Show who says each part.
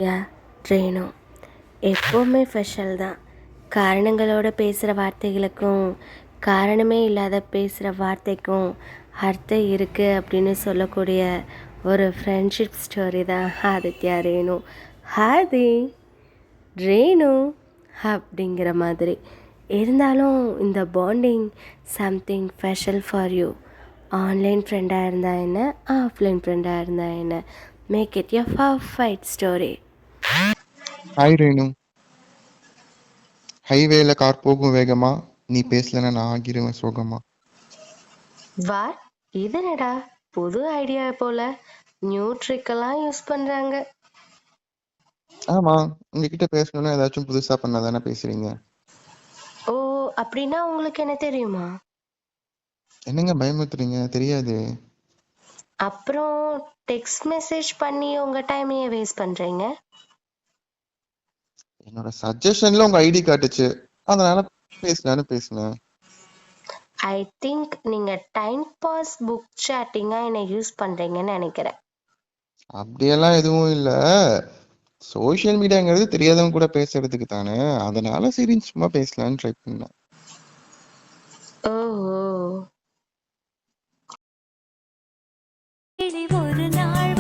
Speaker 1: யா ட்ரெயினோ எப்போவுமே ஸ்பெஷல் தான். காரணங்களோட பேசுகிற வார்த்தைகளுக்கும் காரணமே இல்லாத பேசுகிற வார்த்தைக்கும் அர்த்தம் இருக்குது அப்படின்னு சொல்லக்கூடிய ஒரு ஃப்ரெண்ட்ஷிப் ஸ்டோரி தான் ஆதித்யா ரேணு. ஆதி ரேணு அப்படிங்கிற மாதிரி இருந்தாலும் இந்த bonding something special for you. Online ஃப்ரெண்டாக இருந்தால் என்ன, ஆஃப்லைன் ஃப்ரெண்டாக இருந்தால் என்ன, make it a perfect story.
Speaker 2: Hi Renu. ஹைவேல கார் போகும் வேகமா, நீ பேசலன்னா நான் ஆகிருவேன் சோகமா.
Speaker 1: வாட், இது என்னடா புது ஐடியா போல, நியூ ட்ரிக்கெல்லாம் யூஸ் பண்றாங்க.
Speaker 2: ஆமா, உங்ககிட்ட பேசணும்னா ஏதாச்சும் புதுசா பண்ணாதானே பேசுறீங்க.
Speaker 1: ஓ, அப்படின்னா உங்களுக்கு என்ன தெரியுமா?
Speaker 2: என்னங்க பயமுத்துறீங்க? தெரியாது.
Speaker 1: அப்புறம் டெக்ஸ்ட் மெசேஜ் பண்ணி உங்க டைம் ஏன் வேஸ்ட் பண்றீங்க?
Speaker 2: என்னோட சஜஷன்ல உங்க ஐடி காட்டுச்சு, அதனால பேசலான்னு பேசினேன்.
Speaker 1: ஐ திங்க் நீங்க டைம் பாஸ் புக் சாட்டிங்கா என்ன யூஸ் பண்றீங்கன்னு நினைக்கிறேன்.
Speaker 2: அப்படியெல்லாம் எதுவும் இல்ல. சோசியல் மீடியாங்கிறது தெரியாதவங்க கூட பேசுறதுக்கு தானே, அதனால சரி சும்மா பேசலான்னு ட்ரை பண்ணேன்.
Speaker 1: ஓஹோ.
Speaker 3: ஒரு நாள்